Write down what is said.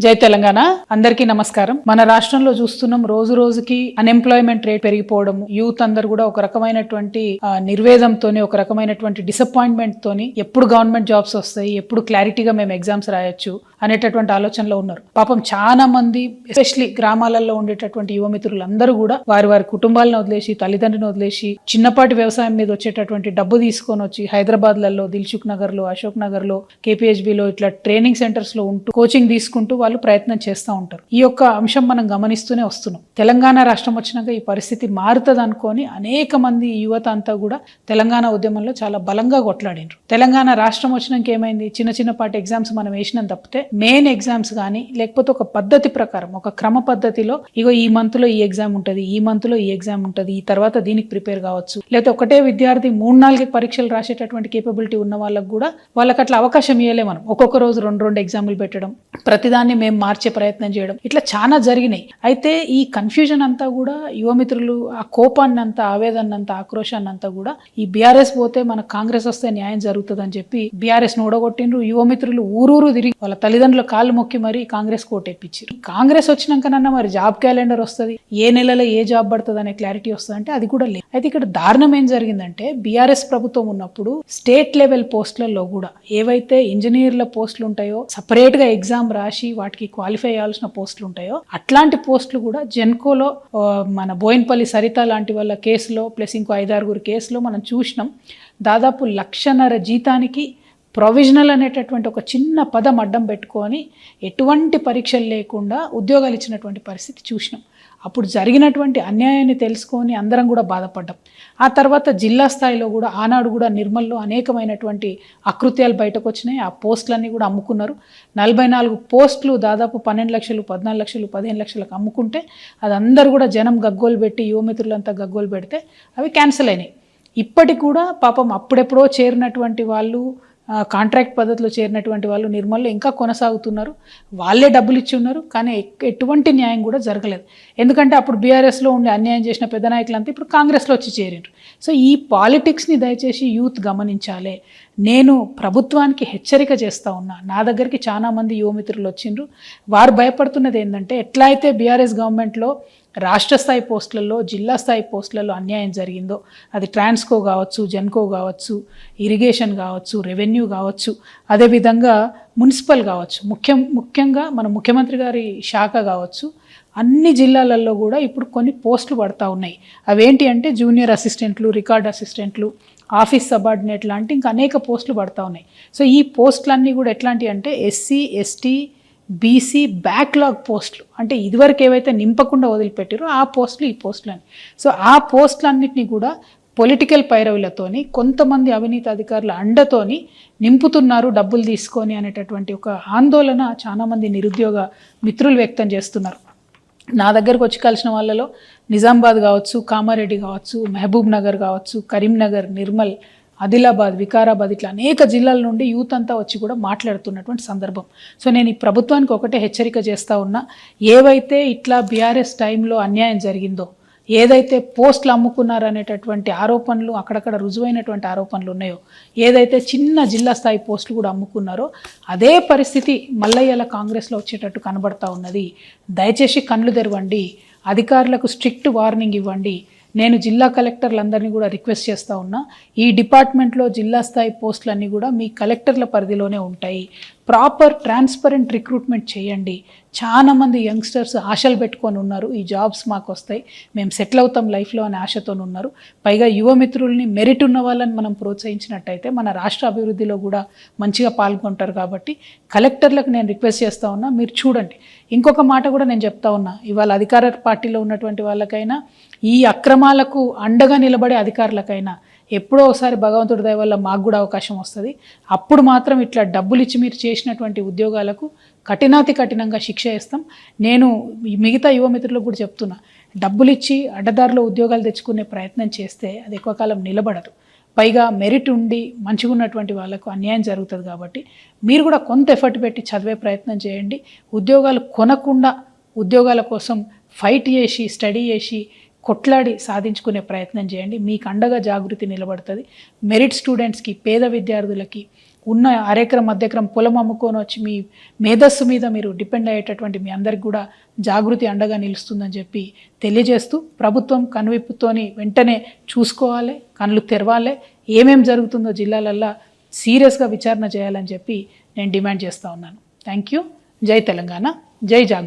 జై తెలంగాణ. అందరికీ నమస్కారం. మన రాష్ట్రంలో చూస్తున్నాం రోజు రోజుకి అన్ఎంప్లాయ్మెంట్ రేట్ పెరిగిపోవడం, యూత్ అందరు కూడా ఒక రకమైనటువంటి నిర్వేదంతోని, ఒక రకమైనటువంటి డిసప్పాయింట్మెంట్ తోని ఎప్పుడు గవర్నమెంట్ జాబ్స్ వస్తాయి, ఎప్పుడు క్లారిటీగా మేము ఎగ్జామ్స్ రాయొచ్చు అనేటటువంటి ఆలోచనలో ఉన్నారు. పాపం చాలా మంది ఎస్పెషలీ గ్రామాలలో ఉండేటటువంటి యువమిత్రులు అందరూ కూడా వారి వారి కుటుంబాలను వదిలేసి, తల్లిదండ్రులను వదిలేసి, చిన్నపాటి వ్యవసాయం మీద వచ్చేటటువంటి డబ్బు తీసుకొని వచ్చి హైదరాబాద్లలో, దిల్సుఖ్ నగర్ లో, అశోక్ నగర్ లో, కేపీహెచ్బిలో ఇట్లా ట్రైనింగ్ సెంటర్స్ లో ఉంటూ కోచింగ్ తీసుకుంటూ వాళ్ళు ప్రయత్నం చేస్తూ ఉంటారు. ఈ యొక్క అంశం మనం గమనిస్తూనే వస్తున్నాం. తెలంగాణ రాష్ట్రం వచ్చినాక ఈ పరిస్థితి మారుతుంది అనుకొని అనేక మంది యువత అంతా కూడా తెలంగాణ ఉద్యమంలో చాలా బలంగా కొట్లాడినారు. తెలంగాణ రాష్ట్రం వచ్చినాక ఏమైంది, చిన్న చిన్నపాటి ఎగ్జామ్స్ మనం వేసినాం తప్పితే మెయిన్ ఎగ్జామ్స్ కానీ, లేకపోతే ఒక పద్ధతి ప్రకారం, ఒక క్రమ పద్ధతిలో ఇగో ఈ మంత్ లో ఈ ఎగ్జామ్ ఉంటుంది, ఈ మంత్ లో ఈ ఎగ్జామ్ ఉంటుంది, ఈ తర్వాత దీనికి ప్రిపేర్ కావచ్చు, లేకపోతే ఒకటే విద్యార్థి 3-4 పరీక్షలు రాసేటటువంటి కేపబిలిటీ ఉన్న వాళ్ళకు కూడా వాళ్ళకి అట్లా అవకాశం ఇవ్వలే. మనం ఒక్కొక్క రోజు 2 ఎగ్జామ్లు పెట్టడం, ప్రతిదాన్ని మేము మార్చే ప్రయత్నం చేయడం, ఇట్లా చాలా జరిగినాయి. అయితే ఈ కన్ఫ్యూజన్ అంతా కూడా యువమిత్రులు ఆ కోపాన్ని అంతా, ఆవేదన అంతా, ఆక్రోశాన్ని అంతా కూడా ఈ బీఆర్ఎస్ పోతే మన కాంగ్రెస్ వస్తే న్యాయం జరుగుతుంది అని చెప్పి బీఆర్ఎస్ ఓడగొట్టిండ్రు. యువమిత్రులు ఊరూరు తిరిగి వాళ్ళ తల్లిదండ్రుల కాళ్ళు మొక్కి మరి కాంగ్రెస్ కోటేపించారు. కాంగ్రెస్ వచ్చినాకనన్నా మరి జాబ్ క్యాలెండర్ వస్తుంది, ఏ నెలలో ఏ జాబ్ పడుతుంది అనే క్లారిటీ వస్తుంది అంటే అది కూడా లేదు. అయితే ఇక్కడ దారుణం ఏం జరిగిందంటే, బీఆర్ఎస్ ప్రభుత్వం ఉన్నప్పుడు స్టేట్ లెవెల్ పోస్టులలో కూడా ఏవైతే ఇంజనీర్ల పోస్టులు ఉంటాయో, సపరేట్ గా ఎగ్జామ్ రాసి వాటికి క్వాలిఫై అయ్యాల్సిన పోస్టులు ఉంటాయో, అట్లాంటి పోస్టులు కూడా జెన్కోలో మన బోయిన్పల్లి సరిత లాంటి వాళ్ళ కేసులో ప్లస్ ఇంకో 5-6 కేసులో మనం చూసినాం. దాదాపు 1,50,000 జీతానికి ప్రొవిజనల్ అనేటటువంటి ఒక చిన్న పదం అడ్డం పెట్టుకొని ఎటువంటి పరీక్షలు లేకుండా ఉద్యోగాలు ఇచ్చినటువంటి పరిస్థితి చూసినాం. అప్పుడు జరిగినటువంటి అన్యాయాన్ని తెలుసుకొని అందరం కూడా బాధపడ్డాం. ఆ తర్వాత జిల్లా స్థాయిలో కూడా ఆనాడు కూడా నిర్మల్లో అనేకమైనటువంటి అకృత్యాలు బయటకు వచ్చినాయి. ఆ పోస్టులన్నీ కూడా అమ్ముకున్నారు. 44 పోస్టులు దాదాపు 12 లక్షలు, 14 లక్షలు, 15 లక్షలకు అమ్ముకుంటే అది అందరూ కూడా జనం గగ్గోలు పెట్టి, యువమిత్రులంతా గగ్గోలు పెడితే అవి క్యాన్సిల్ అయినాయి. ఇప్పటికి కూడా పాపం అప్పుడెప్పుడో చేరినటువంటి వాళ్ళు, కాంట్రాక్ట్ పద్ధతిలో చేరినటువంటి వాళ్ళు నిర్మల్లో ఇంకా కొనసాగుతున్నారు. వాళ్ళే డబ్బులు ఇచ్చి ఉన్నారు, కానీ ఎటువంటి న్యాయం కూడా జరగలేదు. ఎందుకంటే అప్పుడు బీఆర్ఎస్లో ఉండి అన్యాయం చేసిన పెద్ద నాయకులంతా ఇప్పుడు కాంగ్రెస్లో వచ్చి చేరిండ్రు. సో ఈ పాలిటిక్స్ని దయచేసి యూత్ గమనించాలి. నేను ప్రభుత్వానికి హెచ్చరిక చేస్తూ ఉన్నా. నా దగ్గరికి చాలా మంది యువమిత్రులు వచ్చిండ్రు. వారు భయపడుతున్నది ఏంటంటే, ఎట్లా అయితే బీఆర్ఎస్ గవర్నమెంట్లో రాష్ట్ర స్థాయి పోస్టులలో, జిల్లా స్థాయి పోస్టులలో అన్యాయం జరిగిందో, అది ట్రాన్స్కో కావచ్చు, జెన్కో కావచ్చు, ఇరిగేషన్ కావచ్చు, రెవెన్యూ కావచ్చు, అదేవిధంగా మున్సిపల్ కావచ్చు, ముఖ్యంగా మన ముఖ్యమంత్రి గారి శాఖ కావచ్చు, అన్ని జిల్లాలలో కూడా ఇప్పుడు కొన్ని పోస్టులు పడతా ఉన్నాయి. అవేంటి అంటే జూనియర్ అసిస్టెంట్లు, రికార్డ్ అసిస్టెంట్లు, ఆఫీస్ సబార్డినేట్ లాంటి ఇంకా అనేక పోస్టులు పడతా ఉన్నాయి. సో ఈ పోస్టులన్నీ కూడా ఎట్లాంటివి అంటే ఎస్సీ, ఎస్టీ, బీసీ బ్యాక్లాగ్ పోస్టులు, అంటే ఇదివరకు ఏవైతే నింపకుండా వదిలిపెట్టారో ఆ పోస్టులు, ఈ పోస్టులని. సో ఆ పోస్టులన్నింటినీ కూడా పొలిటికల్ పైరవులతోని, కొంతమంది అవినీతి అధికారుల అండతోని నింపుతున్నారు డబ్బులు తీసుకొని అనేటటువంటి ఒక ఆందోళన చాలామంది నిరుద్యోగ మిత్రులు వ్యక్తం చేస్తున్నారు. నా దగ్గరకు వచ్చి కలిసిన వాళ్ళలో నిజామాబాద్ కావచ్చు, కామారెడ్డి కావచ్చు, మహబూబ్ నగర్ కావచ్చు, కరీంనగర్, నిర్మల్, ఆదిలాబాద్, వికారాబాద్, ఇట్లా అనేక జిల్లాల నుండి యూత్ అంతా వచ్చి కూడా మాట్లాడుతున్నటువంటి సందర్భం. సో నేను ఈ ప్రభుత్వానికి ఒకటే హెచ్చరిక చేస్తూ ఉన్నా. ఏవైతే ఇట్లా బీఆర్ఎస్ టైంలో అన్యాయం జరిగిందో, ఏదైతే పోస్టులు అమ్ముకున్నారనేటటువంటి ఆరోపణలు, అక్కడక్కడ రుజువైనటువంటి ఆరోపణలు ఉన్నాయో, ఏదైతే చిన్న జిల్లా స్థాయి పోస్టులు కూడా అమ్ముకున్నారో, అదే పరిస్థితి మల్లయ్యల కాంగ్రెస్లో వచ్చేటట్టు కనబడతా ఉన్నది. దయచేసి కళ్ళు తెరవండి, అధికారులకు స్ట్రిక్ట్ వార్నింగ్ ఇవ్వండి. నేను జిల్లా కలెక్టర్లందరినీ కూడా రిక్వెస్ట్ చేస్తూ ఉన్నా, ఈ డిపార్ట్మెంట్లో జిల్లా స్థాయి పోస్టులన్నీ కూడా మీ కలెక్టర్ల పరిధిలోనే ఉంటాయి. ప్రాపర్ ట్రాన్స్పరెంట్ రిక్రూట్మెంట్ చేయండి. చాలామంది యంగ్స్టర్స్ ఆశలు పెట్టుకొని ఉన్నారు, ఈ జాబ్స్ మాకు వస్తాయి, మేము సెటిల్ అవుతాం లైఫ్లో అనే ఆశతో ఉన్నారు. పైగా యువమిత్రుల్ని, మెరిట్ ఉన్న వాళ్ళని మనం ప్రోత్సహించినట్టయితే మన రాష్ట్ర అభివృద్ధిలో కూడా మంచిగా పాల్గొంటారు. కాబట్టి కలెక్టర్లకు నేను రిక్వెస్ట్ చేస్తూ ఉన్నా, మీరు చూడండి. ఇంకొక మాట కూడా నేను చెప్తా ఉన్నా, ఇవాళ అధికార పార్టీలో ఉన్నటువంటి వాళ్ళకైనా, ఈ అక్రమాలకు అండగా నిలబడే అధికారులకైనా ఎప్పుడో ఒకసారి భగవంతుడి దయ వల్ల మాకు కూడా అవకాశం వస్తుంది. అప్పుడు మాత్రం ఇట్లా డబ్బులు ఇచ్చి మీరు చేసినటువంటి ఉద్యోగాలకు కఠినాతి కఠినంగా శిక్ష వేస్తాం. నేను మిగతా యువమిత్రులకు కూడా చెప్తున్నా, డబ్బులు ఇచ్చి అడ్డదారిలో ఉద్యోగాలు తెచ్చుకునే ప్రయత్నం చేస్తే అది ఎక్కువ కాలం నిలబడదు. పైగా మెరిట్ ఉండి మంచిగా ఉన్నటువంటి వాళ్ళకు అన్యాయం జరుగుతుంది. కాబట్టి మీరు కూడా కొంత ఎఫర్ట్ పెట్టి చదివే ప్రయత్నం చేయండి. ఉద్యోగాలు కొనకుండా ఉద్యోగాల కోసం ఫైట్ చేసి, స్టడీ చేసి, కొట్లాడి సాధించుకునే ప్రయత్నం చేయండి. మీకు అండగా జాగృతి నిలబడుతుంది. మెరిట్ స్టూడెంట్స్కి, పేద విద్యార్థులకి, ఉన్న అరెకరం మధ్యకరం పొలం అమ్ముకొని వచ్చి మీ మేధస్సు మీద మీరు డిపెండ్ అయ్యేటటువంటి మీ అందరికి కూడా జాగృతి అండగా నిలుస్తుందని చెప్పి తెలియజేస్తూ ప్రభుత్వం కనువిప్పుతోని వెంటనే చూసుకోవాలి, కళ్ళు తెరవాలి, ఏమేం జరుగుతుందో జిల్లాలల్లో సీరియస్గా విచారణ చేయాలని చెప్పి నేను డిమాండ్ చేస్తూ ఉన్నాను. Thank you. జై తెలంగాణ, జై జాగృతి.